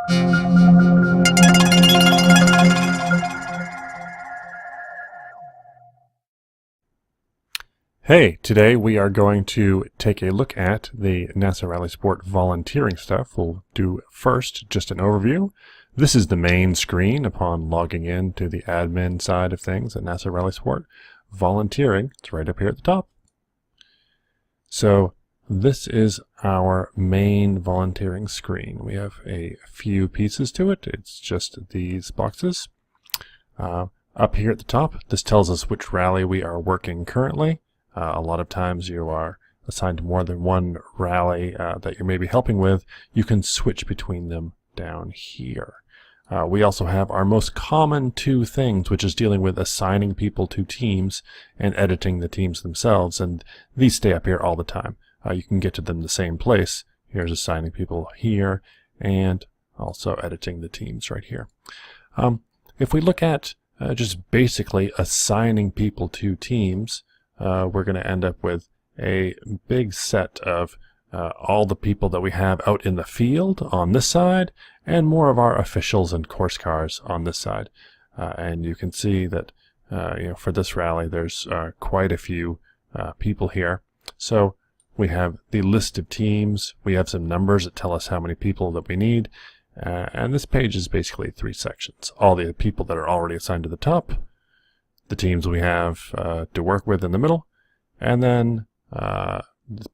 Hey, today we are going to take a look at the NASA Rally Sport volunteering stuff. We'll do first just an overview. This is the main screen upon logging in to the admin side of things at NASA Rally Sport. Volunteering, it's right up here at the top. So this is our main volunteering screen. We have a few pieces to it. It's just these boxes. Up here at the top, this tells us which rally we are working currently. A lot of times you are assigned to more than one rally that you're maybe helping with. You can switch between them down here. We also have our most common two things, which is dealing with assigning people to teams and editing the teams themselves. And these stay up here all the time. You can get to them the same place. Here's assigning people here and also editing the teams right here. If we look at just basically assigning people to teams, we're going to end up with a big set of all the people that we have out in the field on this side and more of our officials and course cars on this side. And you can see that for this rally there's quite a few people here. So we have the list of teams, we have some numbers that tell us how many people that we need, and this page is basically three sections. All the people that are already assigned to the top, the teams we have to work with in the middle, and then the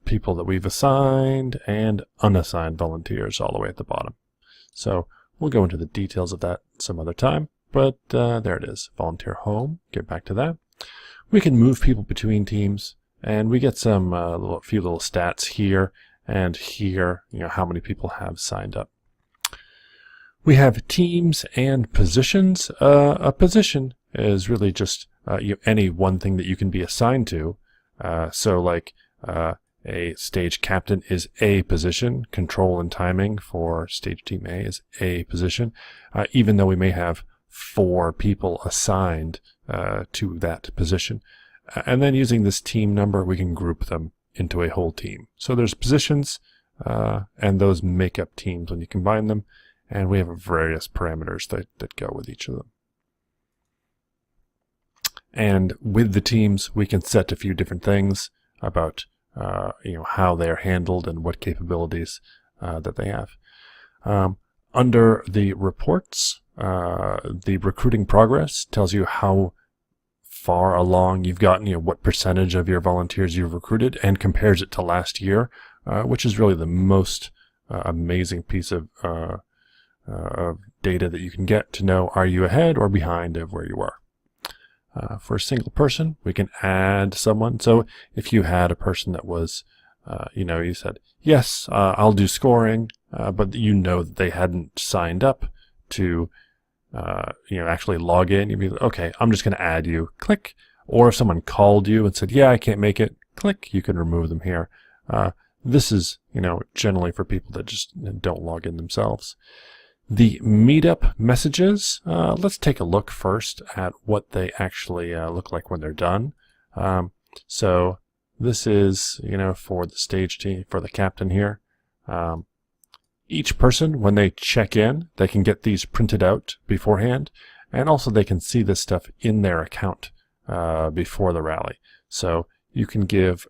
people that we've assigned and unassigned volunteers all the way at the bottom. So we'll go into the details of that some other time, but there it is, volunteer home. Get back to that. We can move people between teams, and we get some few little stats here and here, how many people have signed up. We have teams and positions. A position is really just any one thing that you can be assigned to. So like a stage captain is a position, control and timing for stage team A is a position, even though we may have 4 people assigned to that position. And then using this team number, we can group them into a whole team. So there's positions, and those make up teams when you combine them, and we have various parameters that go with each of them. And with the teams, we can set a few different things about how they're handled and what capabilities that they have. Under the reports, the recruiting progress tells you how far along you've gotten, what percentage of your volunteers you've recruited, and compares it to last year, which is really the most amazing piece of data that you can get to know, are you ahead or behind of where you are. For a single person, we can add someone. So if you had a person that was, you said, yes, I'll do scoring, but that they hadn't signed up to, actually log in, you'd be like, okay, I'm just going to add you, click. Or if someone called you and said, yeah, I can't make it, click, you can remove them here. This is, generally for people that just don't log in themselves. The meetup messages, let's take a look first at what they actually look like when they're done. So this is, for the stage team, for the captain here. Each person, when they check in, they can get these printed out beforehand, and also they can see this stuff in their account before the rally. So you can give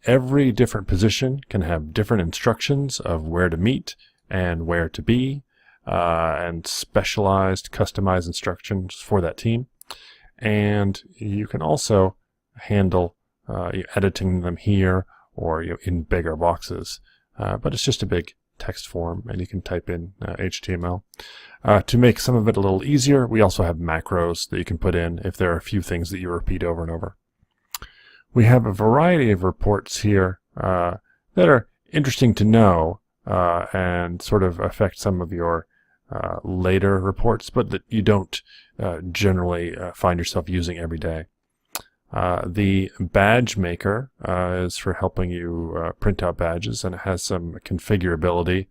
every different position can have different instructions of where to meet and where to be. And specialized, customized instructions for that team. And you can also handle editing them here or in bigger boxes. But it's just a big text form, and you can type in HTML. To make some of it a little easier, we also have macros that you can put in if there are a few things that you repeat over and over. We have a variety of reports here that are interesting to know and sort of affect some of your later reports, but that you don't generally find yourself using every day. The badge maker is for helping you print out badges, and it has some configurability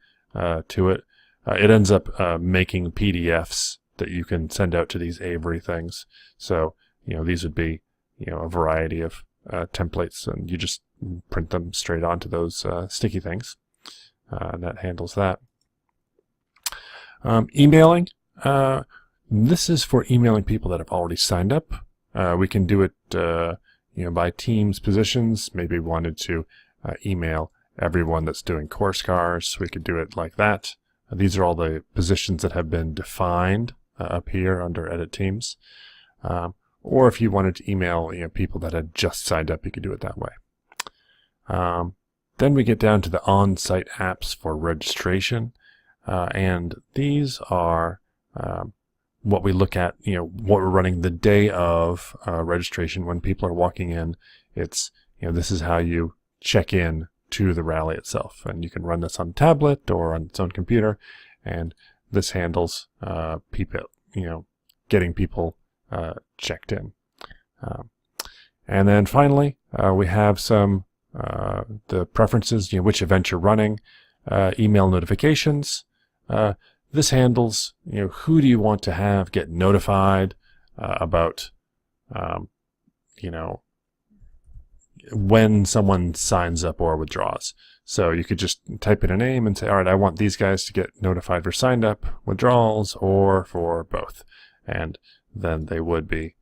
to it. It ends up making PDFs that you can send out to these Avery things. So, these would be, a variety of templates, and you just print them straight onto those sticky things. And that handles that. Emailing. This is for emailing people that have already signed up. We can do it by teams positions. Maybe we wanted to email everyone that's doing course cars. We could do it like that. These are all the positions that have been defined up here under Edit Teams. Or if you wanted to email people that had just signed up, you could do it that way. Then we get down to the on-site apps for registration. And these are what we look at, what we're running the day of registration when people are walking in. It's, this is how you check in to the rally itself. And you can run this on a tablet or on its own computer. And this handles people, getting people checked in. And then finally, we have some the preferences, which event you're running, email notifications. This handles, who do you want to have get notified about, when someone signs up or withdraws. So you could just type in a name and say, all right, I want these guys to get notified for signed up, withdrawals, or for both. And then they would be,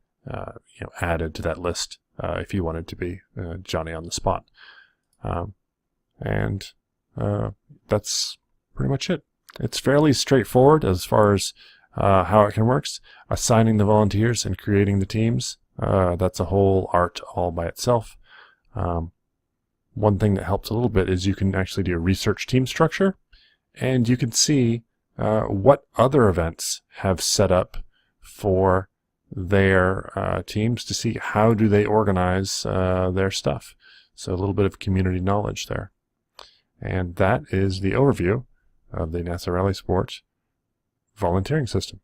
added to that list if you wanted to be Johnny on the spot. And that's pretty much it. It's fairly straightforward as far as how it can work. Assigning the volunteers and creating the teams, that's a whole art all by itself. One thing that helps a little bit is you can actually do a research team structure, and you can see what other events have set up for their teams to see how do they organize their stuff. So a little bit of community knowledge there. And that is the overview of the NASA Rally Sport volunteering system.